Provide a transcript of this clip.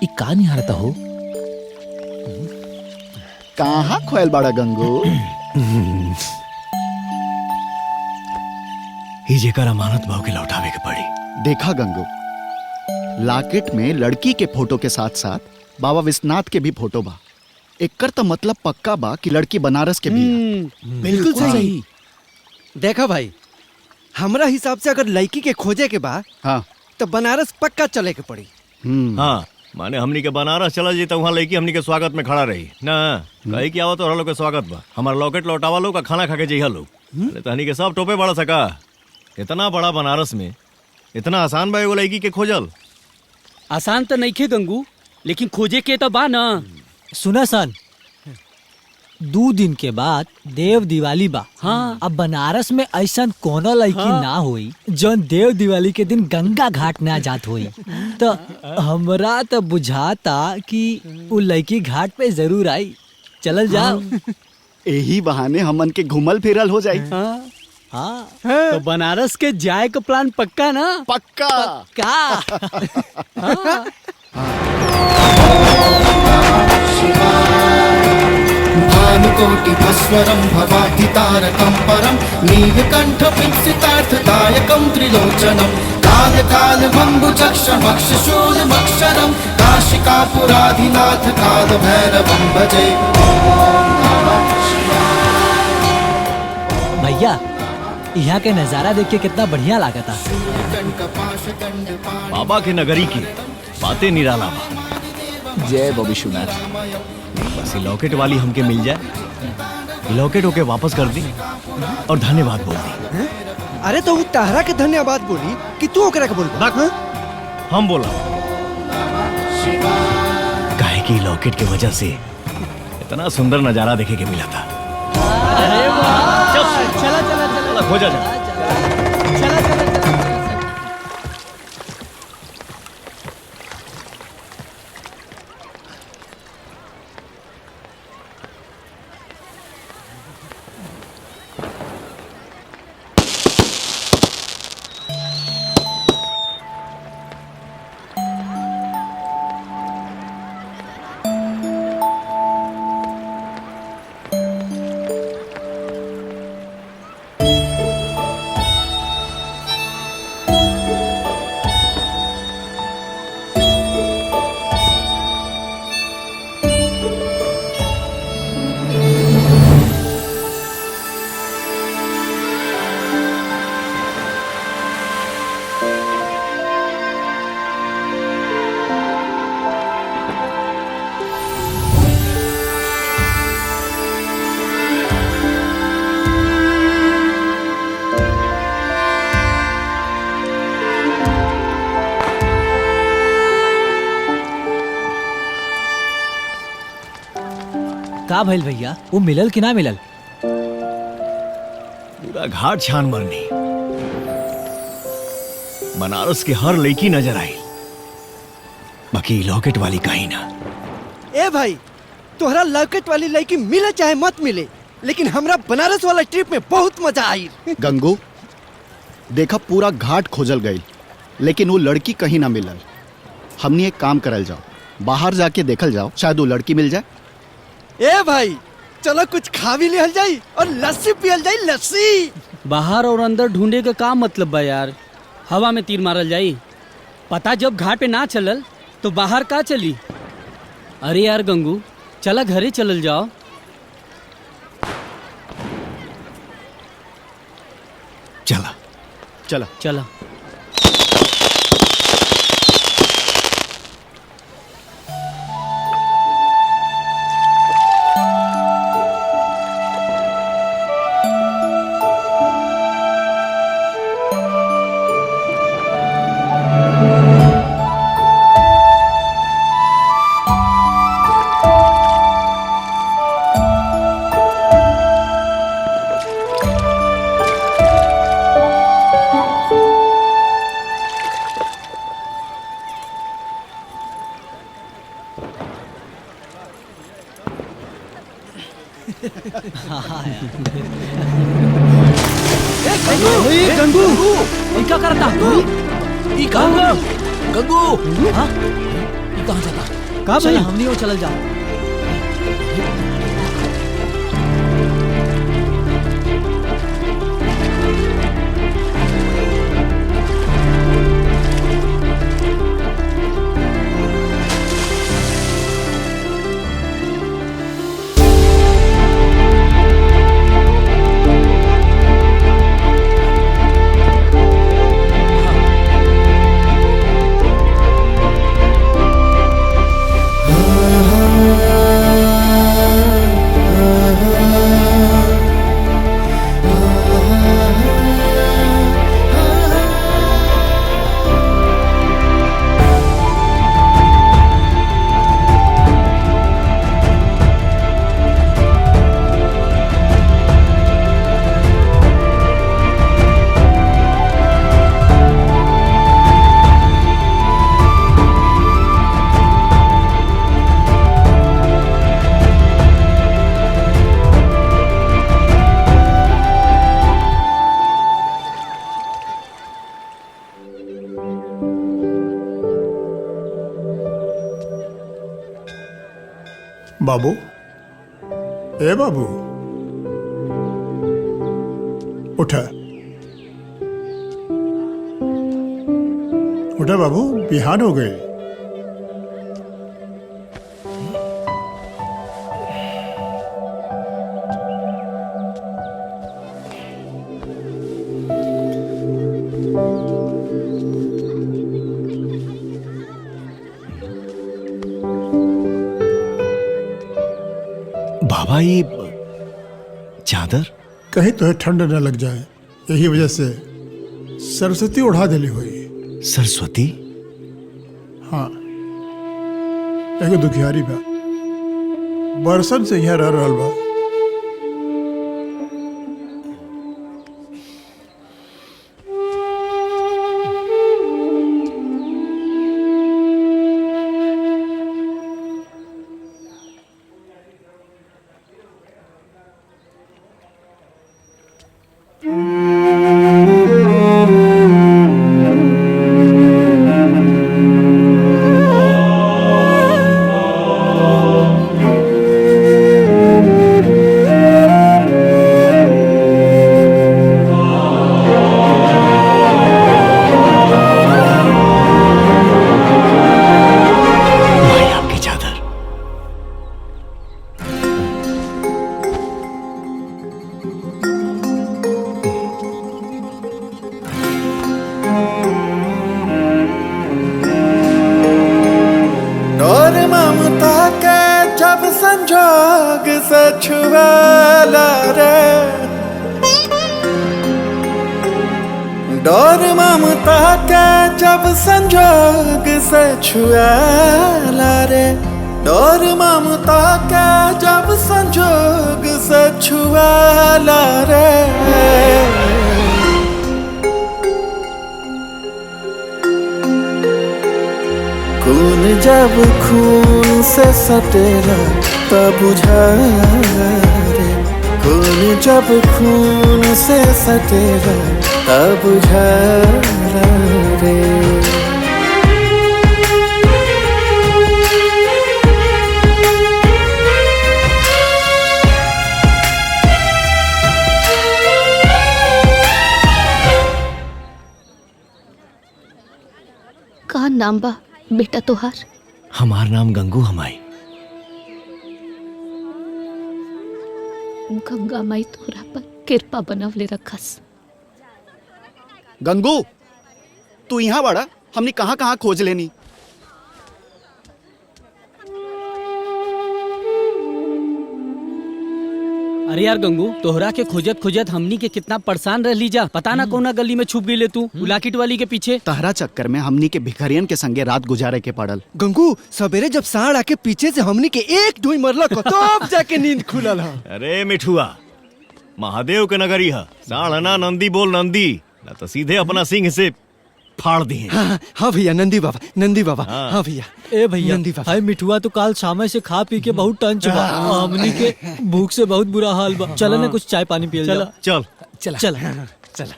ई का निहारता हो? कहाँ खोयल बड़ा गंगू? ही जेकर अमानत भाव के लौटावे के पड़ी। देखा गंगू, लॉकेट में लड़की के फोटो के साथ साथ बाबा विश्वनाथ के भी फोटो बा। एकर तो मतलब पक्का बा कि लड़की बनारस के भी है। बिल्कुल सही। देखा भाई, हमरा हिसाब से अगर लड़की के खोजे के बा हाँ तो बनारस पक्का चले के पड़ी। हाँ, माने हमनी के बनारस चला जी तो वहाँ लड़की हमनी के स्वागत में खड़ा रही ना। कही कि आवत और लोग के स्वागत बा, हमारा लॉकेट लौटावा लोग का खाना खा के जइहा लोग। अरे तहनी के सब टोपे बड़ा सका। इतना बड़ा बनारस में इतना आसान बा एगो लड़की के खोजल? आसान तो नहीं खे गंगू, लेकिन खोजे के तो बा ना। सुना सन, 2 दिन के बाद देव दिवाली बा। हाँ। अब बनारस में ऐसा कोनो लड़की ना होई जौन देव दिवाली के दिन गंगा घाट ना जात होई। तो हमरा तो बुझाता कि उ लड़की घाट पे जरूर आई। चलल जाओ। यही बहाने हमन के घुमल फिरल हो जाई। हाँ, तो बनारस के जाए का प्लान पक्का ना? पक्का। का भानुकोटि भस्वरं भवाति तारकं परं नीलकण्ठपिंसितार्थदायकं त्रिलोचनं कालकालभङ्गुचक्षमक्षशूलमक्षरं काशिकापुराधिनाथ कालभैरवं भजे। भैया, यहाँ के नजारा देख के कितना बढ़िया लागता। बाबा के नगरी की बातें निराला बा। जय बाबा विश्वनाथ। बस ये लॉकेट वाली हमके मिल जाए, ये लॉकेट होके वापस कर दी और धन्यवाद बोल दी। अरे तो वो ताहरा के धन्यवाद बोली कि तू ओकरा के बोल? हम बोला काहे कि लॉकेट की वजह से इतना सुंदर नजारा देखे के मिला था। अरे वाह, चला चला चला चला खोजा जा। चला चला। का भइल भैया, वो मिलल कि ना मिलल? पूरा घाट छान मरनी, बनारस के हर लड़की नजर आई, बाकी लॉकेट वाली कहीं ना। ए भाई, तोहरा लॉकेट वाली लड़की मिले चाहे मत मिले, लेकिन हमरा बनारस वाला ट्रिप में बहुत मजा आई। गंगू, देखा पूरा घाट खोजल गई, लेकिन वो लड़की कहीं ना मिलल। हमने एक काम करल जाओ, बाहर जाके देखल जाओ, शायद वो लड़की मिल जाए। ए भाई, चलो कुछ खा भी लिहल जाई और लस्सी पियल जाई। लस्सी बाहर और अंदर ढूंढे का का मतलब बा यार? हवा में तीर मारल जाई। पता जब घाट पे ना चलल तो बाहर का चली? अरे यार गंगू, चला घरे चलल जाओ। चला चला चला। गंगू, क्या करता? गंगू, हाँ? तू कहाँ जाता? का चल भाई हमनी वो चल जाओ। बाबू, ए बाबू, उठा उठा बाबू, बिहान हो गए। बाबा ये चादर कहीं तो ठंड न लग जाए, यही वजह से सरस्वती उड़ा दिली हुई। सरस्वती? हाँ, एगो दुखियारी बा, बरसन से यहाँ रह रहल बा। संजोग से छुएला रे, डोर ममता के जब संजोग से छुएला रे, डोर ममता के जब संजोग से छुएला रे। खून जब खून से सटेला तब बुझाला रे, खून जब खून से सटेला तब बुझाला रे। का नाम बा बेटा तोहार? हमार नाम गंगू हमाई। गंगा माई तोरा पर कृपा बनवले रखस। गंगू, तू यहाँ बड़ा, हमने कहाँ कहाँ खोज लेनी। अरे यार गंगू, तोहरा के खोजत खोजत हमनी के कितना परेशान रह ली जा। पता ना कौना गली में छुप गई तू उलाकिट वाली के पीछे। तहरा चक्कर में हमनी के भिखारियन के संगे रात गुजारे के पड़ल। गंगू, सवेरे जब सांड आके पीछे से हमनी के एक ढूई मरला को तब जाके नींद खुलल हा। अरे मिठुआ, महादेव के नगरी है, साढ़ ना नंदी बोल नंदी, ना तो सीधे अपना सिंह से फाड़ दिए। हाँ भैया, नंदी बाबा, नंदी बाबा। हाँ भैया। ए भैया, नंदी बाबा। हाय मिठुआ तो काल शाम से खा पी के बहुत टंच बा, हमनी के भूख से बहुत बुरा हाल बा। चल ना कुछ चाय पानी पियल जा। चल चल चल।